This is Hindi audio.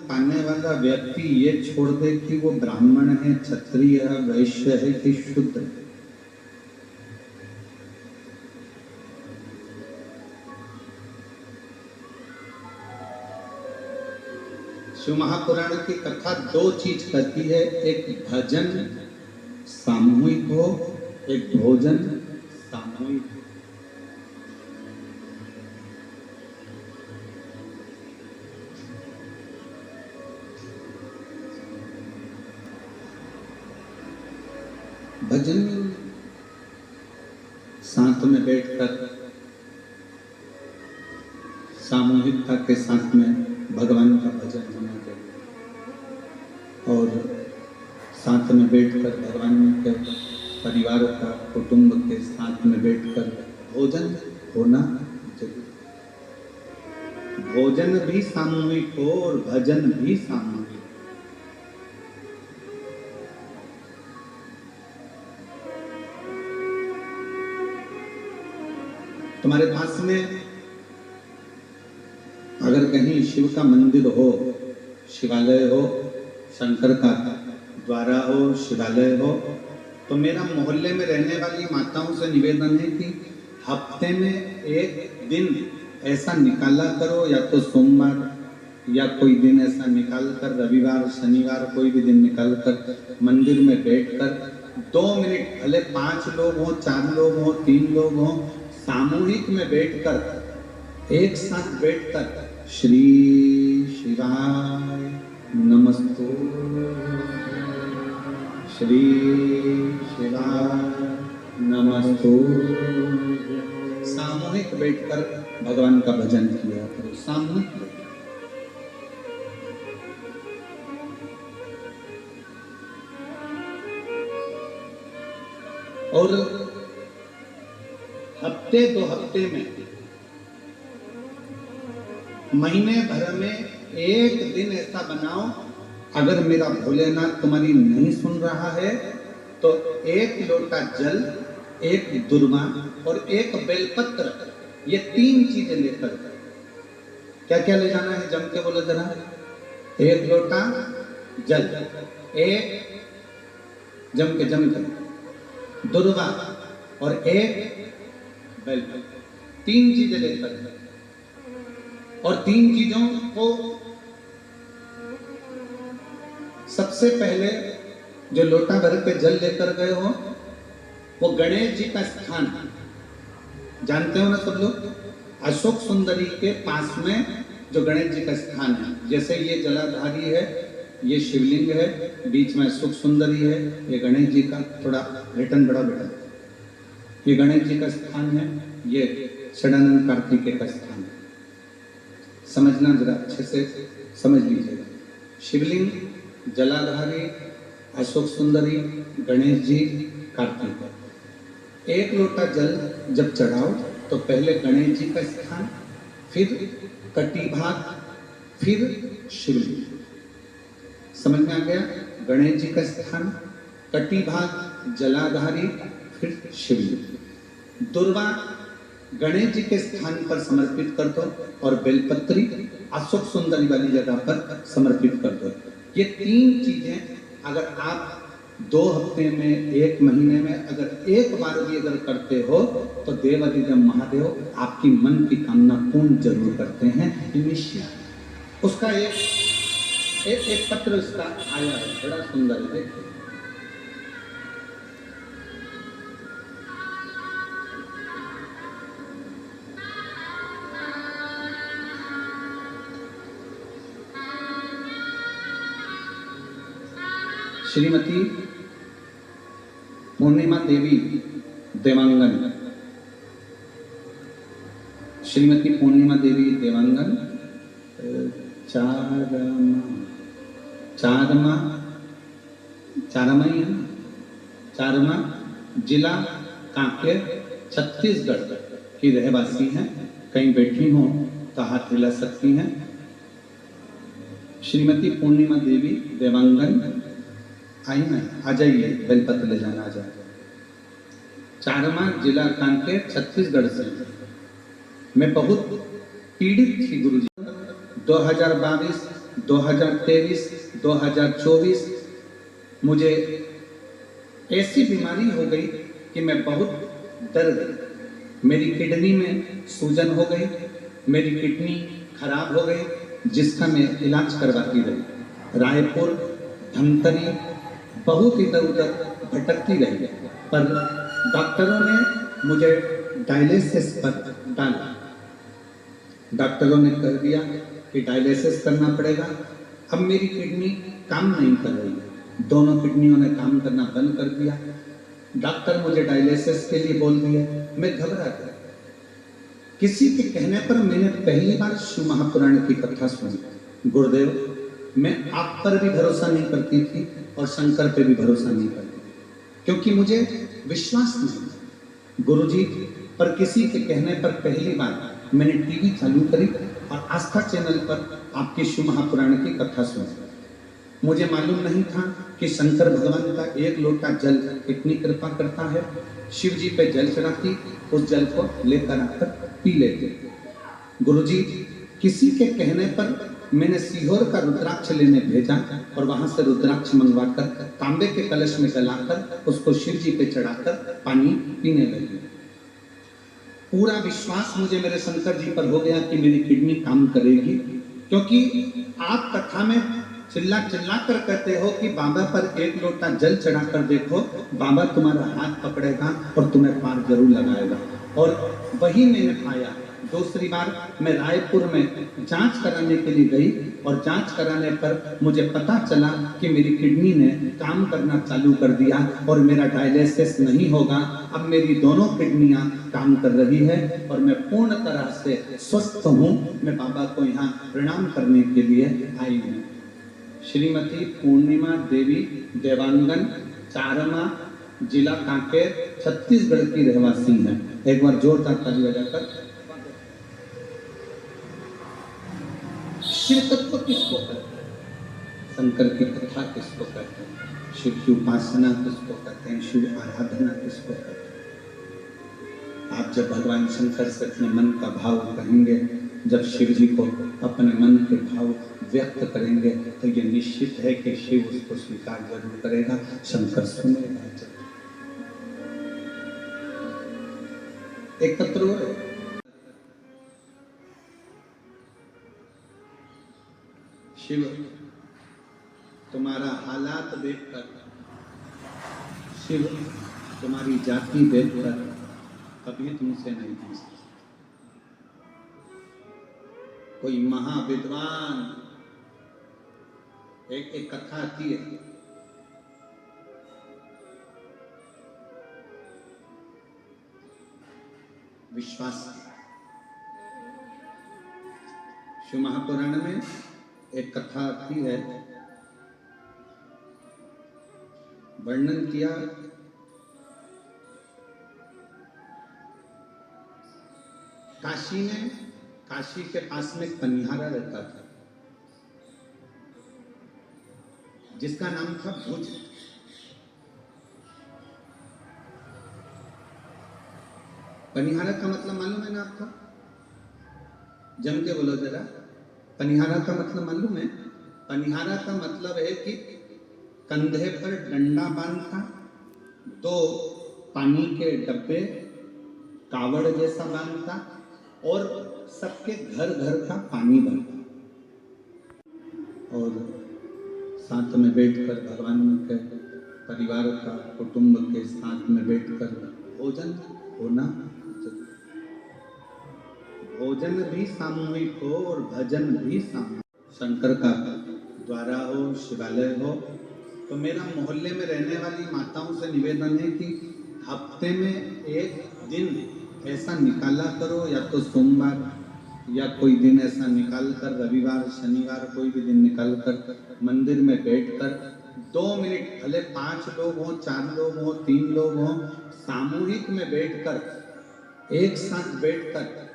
पाने वाला व्यक्ति ये छोड़ दे कि वो ब्राह्मण है, क्षत्रिय है, वैश्य है कि शूद्र है। शिव महापुराण की कथा दो चीज कहती है, एक भजन सामूहिक हो, एक भोजन सामूहिक हो। भजन साथ में बैठकर सामूहिकता के साथ में भगवान का भजन होना चाहिए और साथ में बैठकर भगवान के परिवार का कुटुंब के साथ में बैठकर भोजन होना चाहिए। भोजन भी सामूहिक हो और भजन भी सामूहिक। तुम्हारे पास में अगर कहीं शिव का मंदिर हो, शिवालय हो, शंकर का द्वारा हो, शिवालय हो, तो मेरा मोहल्ले में रहने वाली माताओं से निवेदन है कि हफ्ते में एक दिन ऐसा निकाला करो, या तो सोमवार या कोई दिन ऐसा निकाल कर, रविवार शनिवार कोई भी दिन निकाल कर मंदिर में बैठकर 2 मिनट, भले 5 लोग हो, 4 लोग हो, 3 लोग हो, सामूहिक में बैठकर एक साथ बैठकर श्री शिवाय नमस्तु, श्री शिवाय नमस्तु, सामूहिक बैठकर भगवान का भजन किया करो। सामूहिक और हफ्ते 2 हफ्ते में, महीने भर में एक दिन ऐसा बनाओ, अगर मेरा भोलेनाथ तुम्हारी नहीं सुन रहा है तो 1 लोटा जल, 1 दुर्वा और 1 बेलपत्र, ये 3 चीजें लेकर। क्या क्या ले जाना है, जम के बोलो जरा। 1 लोटा जल, 1 जम के दुर्वा और 1 बेलपत्र, 3 चीजें लेकर। और 3 चीजों को सबसे पहले जो लोटा भर के जल लेकर गए हो, वो गणेश जी का स्थान जानते हो ना सब लोग, अशोक सुंदरी के पास में जो गणेश जी का स्थान है। जैसे ये जलाधारी है, ये शिवलिंग है, बीच में अशोक सुंदरी है, ये गणेश जी का थोड़ा रिटर्न बड़ा बेटा, ये गणेश जी का स्थान है, ये षडानंद कार्तिकेय का स्थान है। समझना जरा अच्छे से समझ लीजिएगा। शिवलिंग, जलाधारी, अशोक सुंदरी, गणेश जी, कार्तिक। 1 लोटा जल जब चढ़ाओ तो पहले गणेश जी का स्थान, फिर कटी भाग, फिर शिवलिंग। समझ में आ गया? गणेश जी का स्थान, कटी भाग, जलाधारी, फिर शिवलिंग। दुर्वा गणेश जी के स्थान पर समर्पित कर दो और बेलपत्री अशोक सुंदरी वाली जगह पर समर्पित कर दो। ये 3 चीजें अगर आप 2 हफ्ते में, 1 महीने में अगर एक बार भी अगर करते हो तो देवादिदेव महादेव आपकी मन की कामना पूर्ण जरूर करते हैं। निश्चय उसका एक पत्र इसका आया है, बड़ा सुंदर है, देखो। श्रीमती पूर्णिमा देवी देवांगन, श्रीमती पूर्णिमा देवी देवांगन, चारमा जिला कांकेर छत्तीसगढ़ की रहवासी हैं। कहीं बैठी हो तो हाथ हिला सकती हैं। श्रीमती पूर्णिमा देवी देवांगन, आई ना, आ जाइए, बेलपत्र ले जाना, आ जाए। चारमा जिला कांकेर छत्तीसगढ़ से मैं बहुत पीड़ित थी गुरुजी। 2022 2023, 2024 मुझे ऐसी बीमारी हो गई कि मैं बहुत डर गई। मेरी किडनी में सूजन हो गई, मेरी किडनी खराब हो गई, जिसका मैं इलाज करवाती रही। रायपुर, धमतरी, बहुत इधर उधर भटकती रही, पर डॉक्टरों ने मुझे डायलिसिस पर डाला। डॉक्टरों ने कह दिया कि डायलिसिस करना पड़ेगा। अब मेरी किडनी काम नहीं कर रही, दोनों किडनियों ने काम करना बंद कर दिया। डॉक्टर मुझे डायलिसिस के लिए बोल दिया। मैं घबरा गया। किसी के कहने पर मैंने पहली बार शिव महापुराण की कथा सुनी। गुरुदेव, मैं आप पर भी भरोसा नहीं करती थी और शंकर पे भी भरोसा नहीं करती, क्योंकि मुझे विश्वास नहीं। गुरुजी पर किसी के कहने पर पहली बार मैंने टीवी चालू करी और आस्था चैनल पर आपके शिव महापुराण की कथा सुनी। मुझे मालूम नहीं था कि शंकर भगवान का एक लोटा जल इतनी कृपा करता है। शिव जी पे जल चढ़ाती, उस जल को लेकर आकर पी लेते। गुरुजी, किसी के कहने पर मैंने सीहोर का रुद्राक्ष लेने भेजा और वहां से रुद्राक्ष मंगवाकर तांबे के कलश में गलाकर उसको शिव जी पे चढ़ाकर पानी पीने लगी। पूरा विश्वास मुझे मेरे शंकर जी पर हो गया कि मेरी किडनी काम करेगी, क्योंकि आप कथा में चिल्ला चिल्ला कर कहते हो कि बाबा पर एक लोटा जल चढ़ा कर देखो, बाबा तुम्हारा हाथ पकड़ेगा और तुम्हें पार जरूर लगाएगा। और वही मैंने पाया। दूसरी बार मैं रायपुर में जांच कराने के लिए गई और जांच कराने पर मुझे पता चला कि मेरी किडनी ने काम करना चालू कर दिया और मेरा डायलिसिस नहीं होगा। अब मेरी दोनों किडनियां काम कर रही है और मैं पूर्ण तरह से स्वस्थ हूँ। मैं बाबा को यहाँ प्रणाम करने के लिए आई हूँ। श्रीमती पूर्णिमा देवी देवांगन, चारमा, जिला कांकेर, छत्तीसगढ़ की रहवासी हैं। एक बार जोरदार ताली बजाकर। शिव तत्व किसको कहते हैं? शंकर की कथा किसको कहते हैं? शिव की उपासना किसको कहते हैं? शिव आराधना किसको कहते हैं? आप जब भगवान शंकर से अपने मन का भाव कहेंगे, जब शिव जी को अपने मन के भाव व्यक्त करेंगे, तो ये निश्चित है कि शिव उसको स्वीकार जरूर करेगा, शंकर सुनेगा। एकत्र हो। शिव तुम्हारा हालात देखकर, शिव तुम्हारी जाति देखकर कभी तुमसे नहीं पूछता। कोई महाविद्वान, एक कथा आती है, विश्वास। शिव महापुराण में एक कथा आती है, वर्णन किया काशी के पास में एक पनिहारा रहता था, जिसका नाम था भुज। पनिहारा का मतलब मालूम है ना आपको? जम के बोलो जरा। पनिहारा का मतलब मालूम है? पनिहारा का मतलब है कि कंधे पर डंडा बांधता, दो पानी के डब्बे कावड़ जैसा बांधता और सबके घर घर का पानी भरता और साथ में बैठकर भगवान के परिवार का, कुटुंब के साथ में बैठकर भोजन होना। भोजन भी सामूहिक हो और भजन भी सामूहिक। शंकर का द्वारा हो, शिवालय हो, तो मेरा मोहल्ले में रहने वाली माताओं से निवेदन है कि हफ्ते में एक दिन ऐसा निकाला करो, या तो सोमवार या कोई दिन ऐसा निकाल कर, रविवार, शनिवार, कोई भी दिन निकाल कर मंदिर में बैठकर 2 मिनट, भले 5 लोग हों, 4 लोग हों, 3 लोग हों, सामूहिक में बैठकर, एक साथ बैठकर